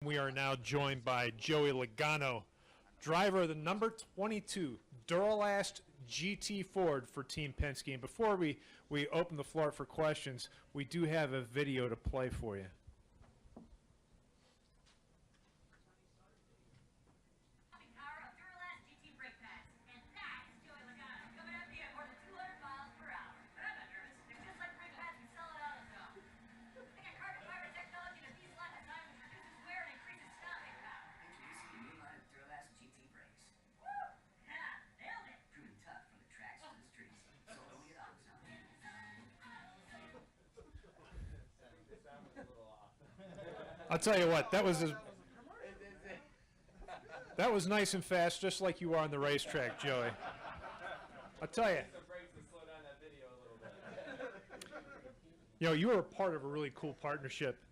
We are now joined by Joey Logano, driver of the number 22 Duralast GT Ford for Team Penske. And before we open the floor for questions, we do have a video to play for you. I'll tell you what, that was nice and fast, just like you are on the racetrack, Joey. I'll tell you. You know, you were a part of a really cool partnership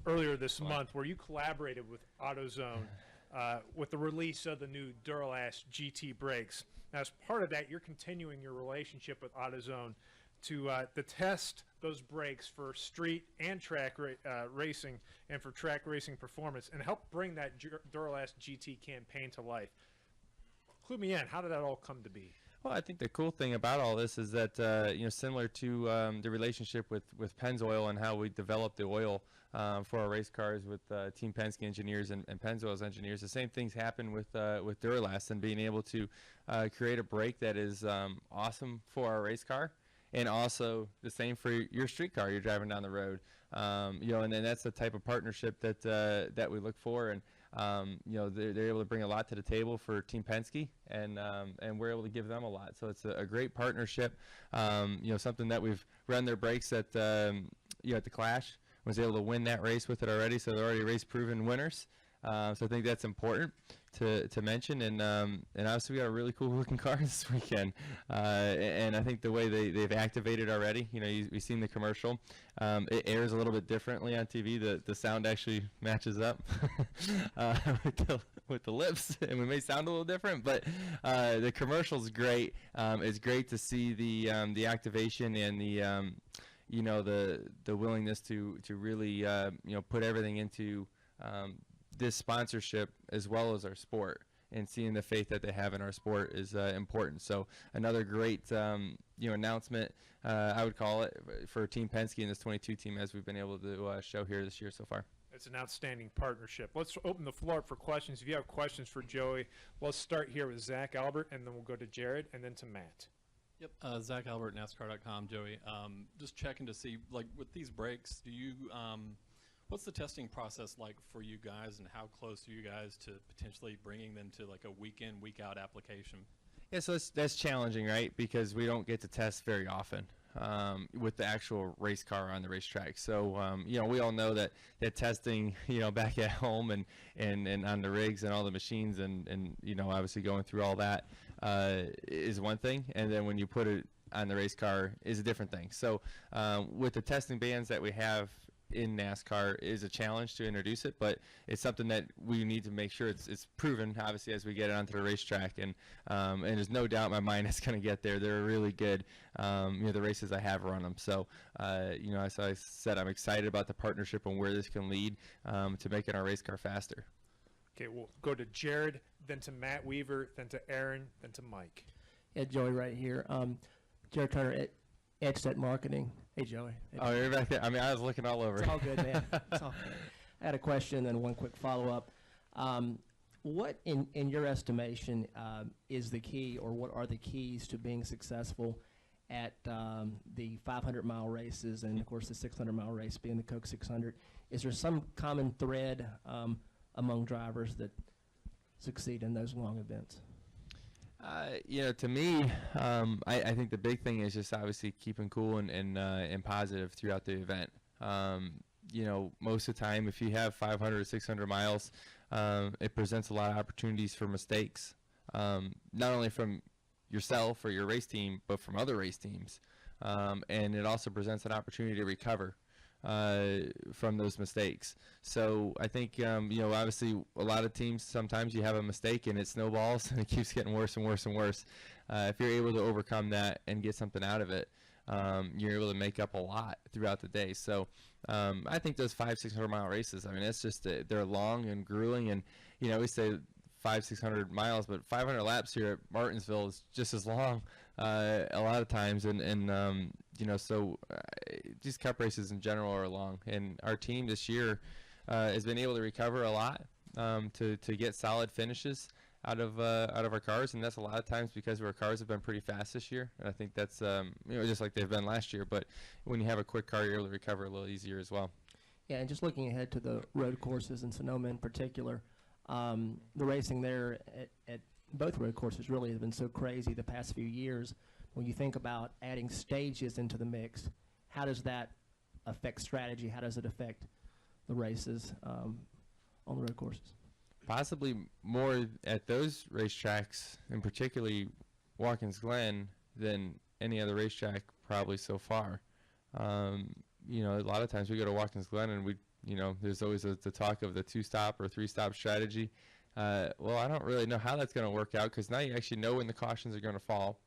earlier this month where you collaborated with AutoZone with the release of the new Duralast GT brakes. Now, as part of that, you're continuing your relationship with AutoZone to test those brakes for street and track racing and for track racing performance and help bring that Duralast GT campaign to life. Clue me in. How did that all come to be? Well, I think the cool thing about all this is that, similar to the relationship with Pennzoil and how we developed the oil for our race cars with Team Penske engineers and Pennzoil's engineers, the same things happen with Duralast and being able to create a brake that is awesome for our race car. And also the same for your street car you're driving down the road, and then that's the type of partnership that we look for, and they're able to bring a lot to the table for Team Penske, and we're able to give them a lot. So it's a great partnership. Something that we've run their brakes at at the Clash, was able to win that race with it already. So they're already race proven winners. So I think that's important to mention, and obviously we got a really cool looking car this weekend, and I think the way they've activated already, we've seen the commercial, it airs a little bit differently on TV. The sound actually matches up with the lips, and we may sound a little different, but the commercial's great. It's great to see the activation and the willingness to really put everything into this sponsorship as well as our sport, and seeing the faith that they have in our sport is important. So another great announcement, I would call it, for Team Penske and this 22 team, as we've been able to show here this year so far. It's an outstanding partnership. Let's open the floor up for questions. If you have questions for Joey, let's start here with Zach Albert, and then we'll go to Jared, and then to Matt. Yep, Zach Albert, NASCAR.com. Joey, just checking to see, like, with these brakes, do you what's the testing process like for you guys, and how close are you guys to potentially bringing them to like a week in, week out application? Yeah, so that's challenging, right? Because we don't get to test very often with the actual race car on the racetrack. So, we all know that testing, back at home and on the rigs and all the machines and obviously going through all that is one thing. And then when you put it on the race car is a different thing. So with the testing bands that we have in NASCAR is a challenge to introduce it, but it's something that we need to make sure it's proven, obviously, as we get it onto the racetrack, and there's no doubt in my mind it's going to get there. They're really good, the races I have run them. So as I said, I'm excited about the partnership and where this can lead to making our race car faster. Okay, we'll go to Jared, then to Matt Weaver, then to Aaron, then to Mike. Yeah, Joey right here. Jared Turner at Edgestead Marketing. Hey, Joey. Hey, oh, you're back there. I mean, I was looking all over. It's all good, man. It's all good. I had a question and one quick follow-up. What, in your estimation, is the key, or what are the keys to being successful at the 500-mile races and, of course, the 600-mile race being the Coke 600? Is there some common thread among drivers that succeed in those long events? To me, I think the big thing is just obviously keeping cool and positive throughout the event. Most of the time, if you have 500 or 600 miles, it presents a lot of opportunities for mistakes, not only from yourself or your race team, but from other race teams. And it also presents an opportunity to recover from those mistakes. So I think, obviously a lot of teams, sometimes you have a mistake and it snowballs and it keeps getting worse and worse and worse. If you're able to overcome that and get something out of it, you're able to make up a lot throughout the day. So I think those 500-600 mile races, I mean, it's just they're long and grueling, and we say 500-600 miles, but 500 laps here at Martinsville is just as long a lot of times, and so these cup races in general are long, and our team this year has been able to recover a lot to get solid finishes out of our cars, and that's a lot of times because our cars have been pretty fast this year, and I think that's just like they've been last year. But when you have a quick car, you're able to recover a little easier as well. Yeah, and just looking ahead to the road courses in Sonoma in particular, the racing there at both road courses really has been so crazy the past few years. When you think about adding stages into the mix, how does that affect strategy? How does it affect the races on the road courses? Possibly more at those racetracks, and particularly Watkins Glen, than any other racetrack probably so far. A lot of times we go to Watkins Glen and there's always the talk of the 2-stop or 3-stop strategy. Well, I don't really know how that's going to work out, because now you actually know when the cautions are going to fall,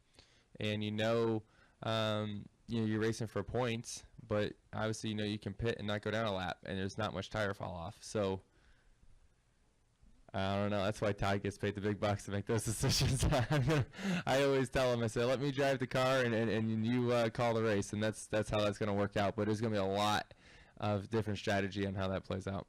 and you're racing for points, but obviously you can pit and not go down a lap, and there's not much tire fall off. So I don't know. That's why Todd gets paid the big bucks to make those decisions. I always tell him, I say, let me drive the car and you call the race, and that's how that's going to work out. But there's going to be a lot of different strategy on how that plays out.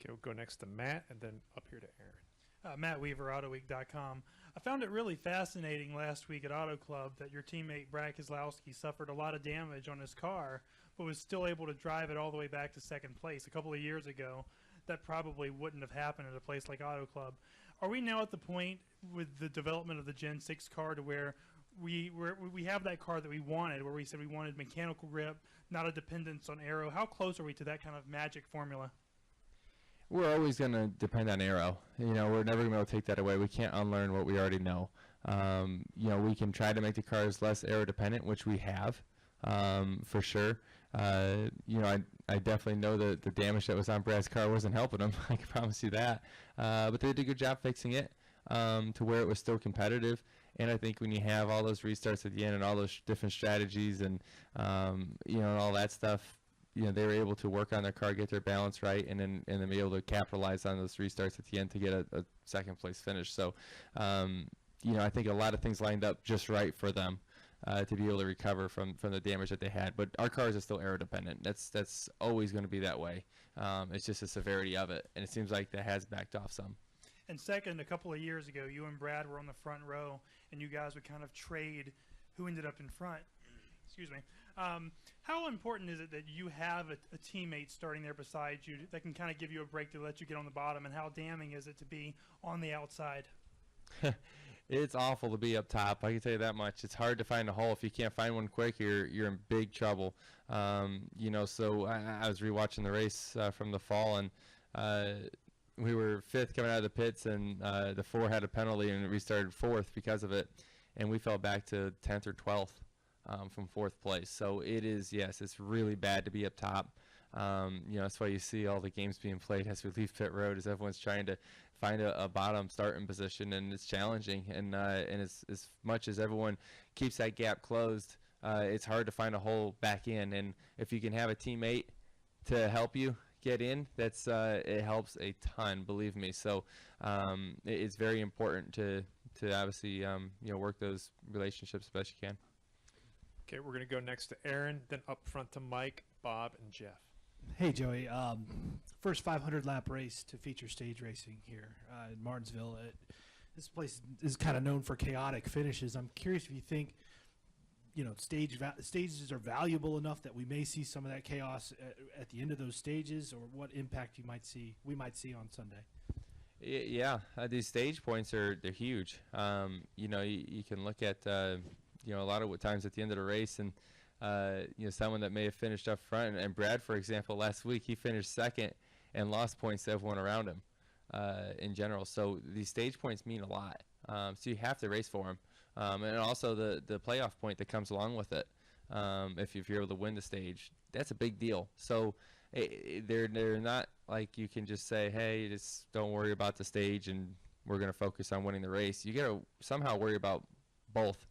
Okay, we'll go next to Matt, and then up here to Aaron. Matt Weaver, AutoWeek.com. I found it really fascinating last week at Auto Club that your teammate Brad Keselowski suffered a lot of damage on his car, but was still able to drive it all the way back to second place. A couple of years ago, that probably wouldn't have happened at a place like Auto Club. Are we now at the point with the development of the Gen 6 car to where we have that car that we wanted, where we said we wanted mechanical grip, not a dependence on aero? How close are we to that kind of magic formula? We're always going to depend on aero. We're never going to be able to take that away. We can't unlearn what we already know. We can try to make the cars less aero dependent, which we have, for sure. I definitely know that the damage that was on Brad's car wasn't helping him. I can promise you that. But they did a good job fixing it to where it was still competitive. And I think when you have all those restarts at the end and all those different strategies and and all that stuff, they were able to work on their car, get their balance right, and then be able to capitalize on those restarts at the end to get a second place finish. So, I think a lot of things lined up just right for them to be able to recover from the damage that they had. But our cars are still aero dependent. That's always going to be that way. It's just the severity of it, and it seems like that has backed off some. And second, a couple of years ago, you and Brad were on the front row, and you guys would kind of trade who ended up in front. Excuse me. How important is it that you have a teammate starting there beside you that can kind of give you a break to let you get on the bottom, and how damning is it to be on the outside? It's awful to be up top. I can tell you that much. It's hard to find a hole. If you can't find one quick, you're in big trouble. So I was rewatching the race from the fall, and we were fifth coming out of the pits, and the 4 had a penalty, and we started fourth because of it, and we fell back to 10th or 12th from fourth place. So it's really bad to be up top. That's why you see all the games being played as we leave pit road, is everyone's trying to find a bottom starting position, and it's challenging. And as much as everyone keeps that gap closed, it's hard to find a hole back in. And if you can have a teammate to help you get in, it helps a ton, believe me. So it's very important to obviously work those relationships as best you can. Okay, we're going to go next to Aaron, then up front to Mike, Bob, and Jeff. Hey, Joey. First 500-lap race to feature stage racing here in Martinsville. This place is kind of known for chaotic finishes. I'm curious if you think, stages are valuable enough that we may see some of that chaos at the end of those stages, or what impact we might see on Sunday. Yeah, these stage points they're huge. You can look at a lot of times at the end of the race, and someone that may have finished up front, and Brad, for example, last week he finished second and lost points to everyone around him in general. So these stage points mean a lot. So you have to race for them, and also the playoff point that comes along with it. If you're able to win the stage, that's a big deal. So they're not like you can just say, hey, just don't worry about the stage and we're going to focus on winning the race. You got to somehow worry about both.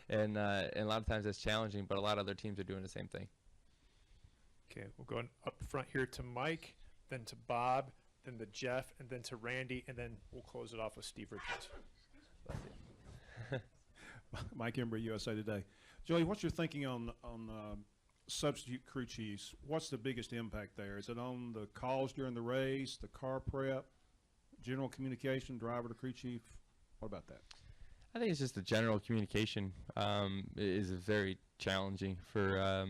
And a lot of times that's challenging, but a lot of other teams are doing the same thing. Okay, we'll go up front here to Mike, then to Bob, then to Jeff, and then to Randy, and then we'll close it off with Steve Richards. Mike Embry, USA Today. Joey, what's your thinking on substitute crew chiefs? What's the biggest impact there? Is it on the calls during the race, the car prep, general communication, driver to crew chief? What about that? I think it's just the general communication is very challenging for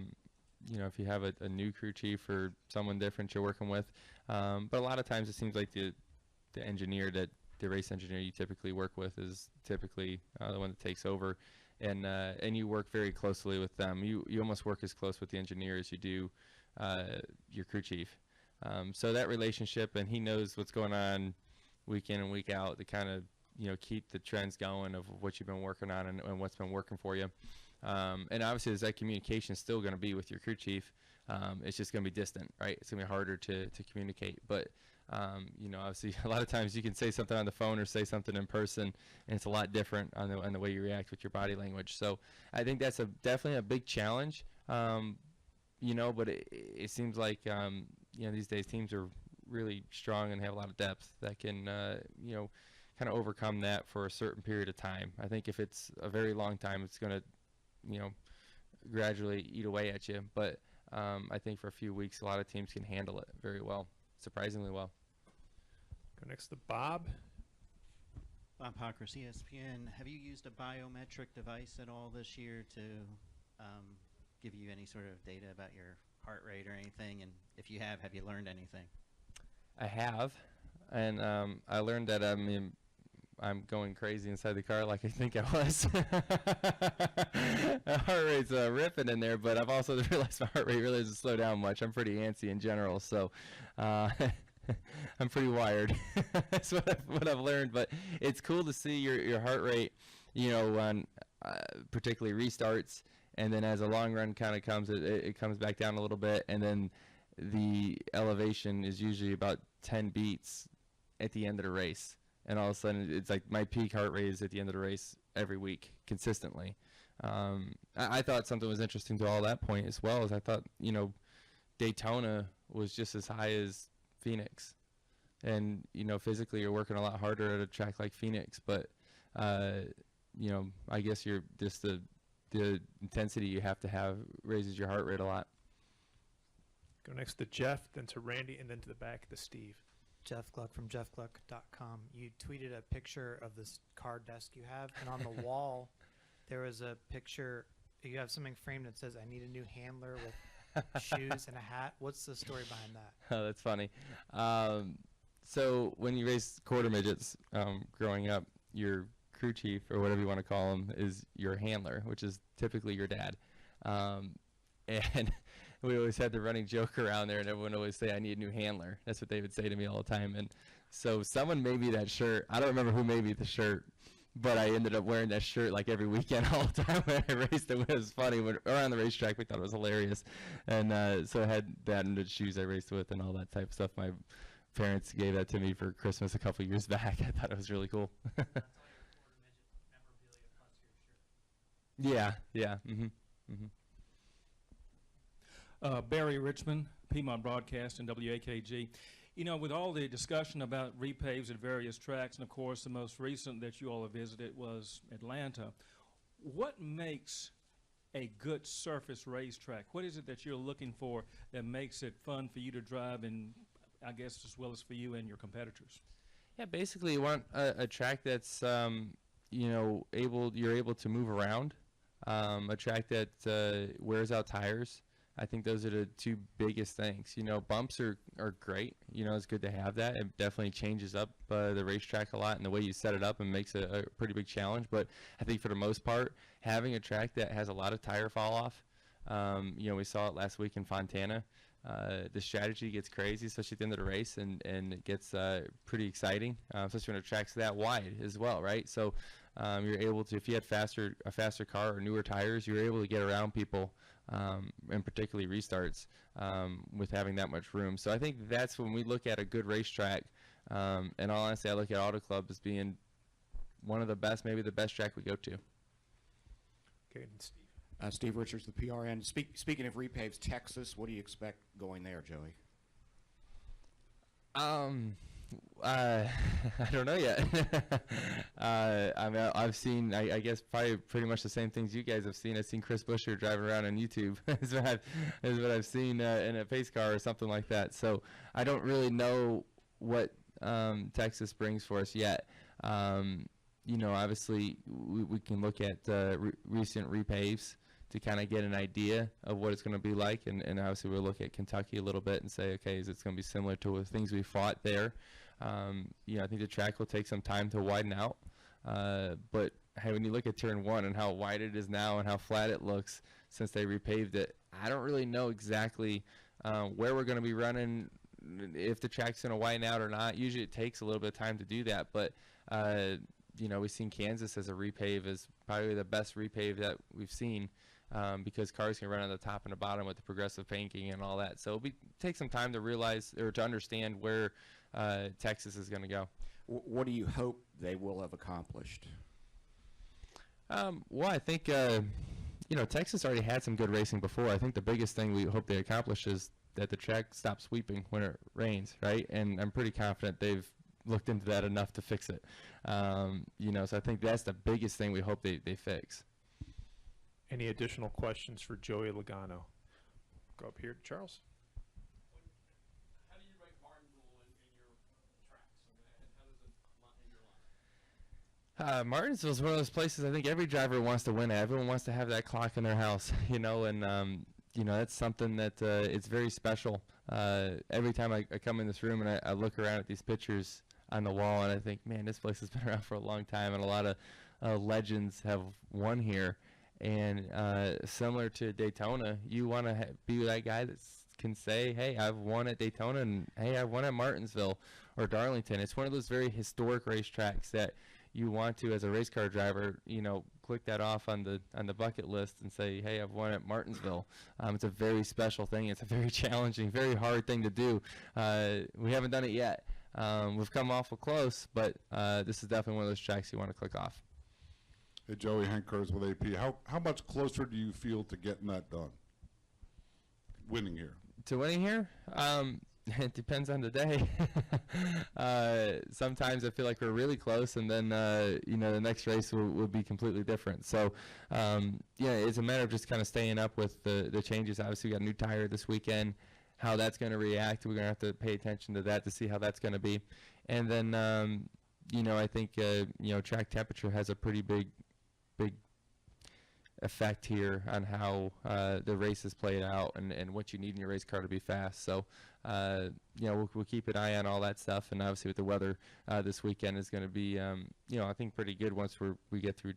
if you have a new crew chief or someone different you're working with. But a lot of times it seems like the engineer that the race engineer you typically work with is typically the one that takes over, and you work very closely with them. You almost work as close with the engineer as you do your crew chief. So that relationship, and he knows what's going on week in and week out to kind of keep the trends going of what you've been working on and what's been working for you. And obviously, as that communication is still going to be with your crew chief, it's just going to be distant, right? It's going to be harder to communicate. But, obviously, a lot of times you can say something on the phone or say something in person, and it's a lot different on the way you react with your body language. So I think that's definitely a big challenge, but it seems like, these days teams are really strong and have a lot of depth that can, kind of overcome that for a certain period of time. I think if it's a very long time, it's going to, gradually eat away at you. But I think for a few weeks, a lot of teams can handle it very well, surprisingly well. Go next to Bob. Bob Hawkers, ESPN. Have you used a biometric device at all this year to give you any sort of data about your heart rate or anything? And if you have you learned anything? I have, and I learned that I'm going crazy inside the car like I think I was. Heart rate's ripping in there, but I've also realized my heart rate really doesn't slow down much. I'm pretty antsy in general, so I'm pretty wired. That's what I've learned. But it's cool to see your heart rate, on particularly restarts, and then as a long run kind of comes, it comes back down a little bit, and then the elevation is usually about 10 beats at the end of the race. And all of a sudden, it's like my peak heart rate is at the end of the race every week, consistently. I thought something was interesting to all that point as well, as I thought, Daytona was just as high as Phoenix. And, physically you're working a lot harder at a track like Phoenix. But, I guess you're just the intensity you have to have raises your heart rate a lot. Go next to Jeff, then to Randy, and then to the back to Steve. Jeff Gluck from jeffgluck.com. You tweeted a picture of this car desk you have, and on the wall there was a picture. You have something framed that says, "I need a new handler with shoes and a hat." What's the story behind that? Oh, that's funny. So when you race quarter midgets growing up, your crew chief, or whatever you want to call him, is your handler, which is typically your dad. And we always had the running joke around there, and everyone would always say, "I need a new handler." That's what they would say to me all the time. And so someone made me that shirt. I don't remember who made me the shirt, but I ended up wearing that shirt like every weekend all the time when I raced. It was funny. Around the racetrack, we thought it was hilarious. And so I had that and the shoes I raced with and all that type of stuff. My parents gave that to me for Christmas a couple years back. I thought it was really cool. Yeah. Mm-hmm. Mm-hmm. Barry Richmond, Piedmont Broadcast and WAKG. With all the discussion about repaves at various tracks, and of course the most recent that you all have visited was Atlanta, what makes a good surface racetrack? What is it that you're looking for that makes it fun for you to drive, and I guess as well as for you and your competitors? Yeah, basically you want a track that's you're able to move around, a track that wears out tires. I think those are the two biggest things. Bumps are great. It's good to have that. It definitely changes up the racetrack a lot and the way you set it up and makes it a pretty big challenge. But I think for the most part, having a track that has a lot of tire fall off, we saw it last week in Fontana. The strategy gets crazy, especially at the end of the race, and it gets pretty exciting, especially when a track's that wide as well, right? So you're able to, if you had a faster car or newer tires, you're able to get around people, and particularly restarts, with having that much room. So I think that's when we look at a good racetrack. And all honestly, I look at Auto Club as being one of the best, maybe the best track we go to. Okay, and Steve. Steve Richards, the PRN. Speaking of repaves, Texas, what do you expect going there, Joey? I don't know yet. I mean, I've seen, I guess, probably pretty much the same things you guys have seen. I've seen Chris Buescher driving around on YouTube. is what I've seen in a pace car or something like that. So I don't really know what Texas brings for us yet. You know, obviously, we can look at recent repaves to kind of get an idea of what it's going to be like. And obviously, we'll look at Kentucky a little bit and say, okay, is it going to be similar to the things we fought there? You know, I think the track will take some time to widen out. But hey, when you look at turn 1 and how wide it is now and how flat it looks since they repaved it, I don't really know exactly where we're going to be running, if the track's going to widen out or not. Usually it takes a little bit of time to do that. But, you know, we've seen Kansas as a repave as probably the best repave that we've seen. Because cars can run on the top and the bottom with the progressive painting and all that. So it'll take some time to realize or to understand where Texas is going to go. What do you hope they will have accomplished? Well, I think, you know, Texas already had some good racing before. I think the biggest thing we hope they accomplish is that the track stops sweeping when it rains, right? And I'm pretty confident they've looked into that enough to fix it. You know, so I think that's the biggest thing we hope they fix. Any additional questions for Joey Logano? Go up here to Charles. How do you rate Martinsville in your tracks? And how does it in your line? Martinsville is one of those places I think every driver wants to win at. Everyone wants to have that clock in their house, you know, and you know, that's something that it's very special. Every time I come in this room and I look around at these pictures on the wall and I think, man, this place has been around for a long time and a lot of legends have won here. And similar to Daytona, you want to be that guy that can say, hey, I've won at Daytona, and hey, I've won at Martinsville or Darlington. It's one of those very historic racetracks that you want to, as a race car driver, you know, click that off on the bucket list and say, hey, I've won at Martinsville. It's a very special thing. It's a very challenging, very hard thing to do. We haven't done it yet. We've come awful close, but this is definitely one of those tracks you want to click off. Hey, Joey, Hank Kurz with AP. How much closer do you feel to getting that done? Winning here? To winning here? It depends on the day. Sometimes I feel like we're really close, and then you know, the next race will be completely different. So yeah, it's a matter of just kind of staying up with the changes. Obviously, we got a new tire this weekend. How that's going to react, we're going to have to pay attention to that to see how that's going to be. And then you know, I think you know, track temperature has a pretty big effect here on how the race is played out and what you need in your race car to be fast. So you know, we'll keep an eye on all that stuff, and obviously with the weather this weekend is going to be you know, I think pretty good once we get through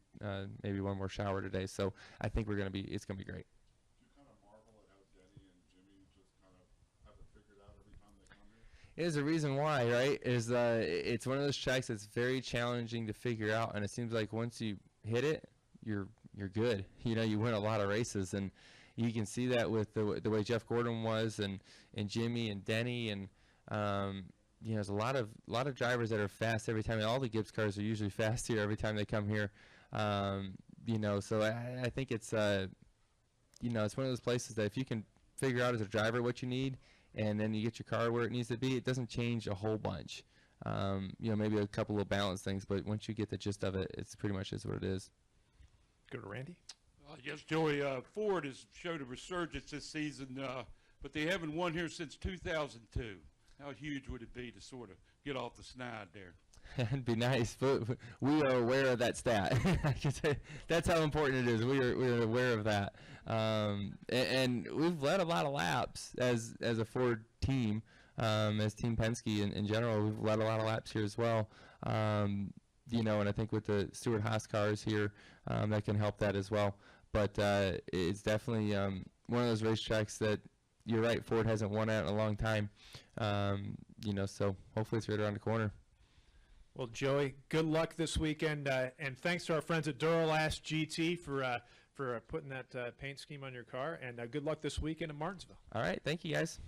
maybe one more shower today. So I think it's going to be great. Do you kind of marvel at how Denny and Jimmy just kind of have it figured out every time they come here? There's a reason why, right? Is it's one of those tracks that's very challenging to figure out, and it seems like once you hit it, you're good. You know, you win a lot of races, and you can see that with the way Jeff Gordon was, and Jimmy and Denny, and you know, there's a lot of drivers that are fast every time. All the Gibbs cars are usually fast here every time they come here. You know, so I think it's you know, it's one of those places that if you can figure out as a driver what you need, and then you get your car where it needs to be, it doesn't change a whole bunch. You know, maybe a couple of balance things, but once you get the gist of it, it's pretty much is what it is. Go to Randy. Yes, Joey, Ford has showed a resurgence this season, but they haven't won here since 2002. How huge would it be to sort of get off the snide there? It'd be nice, but we are aware of that stat. I can say that's how important it is. We're aware of that, and we've led a lot of laps as a Ford team, as Team Penske in general. We've led a lot of laps here as well. You know, and I think with the Stewart Haas cars here, that can help that as well. But it's definitely one of those racetracks that you're right, Ford hasn't won at in a long time. You know, so hopefully it's right around the corner. Well, Joey, good luck this weekend, and thanks to our friends at Duralast GT for putting that paint scheme on your car, and good luck this weekend in Martinsville. All right, thank you guys.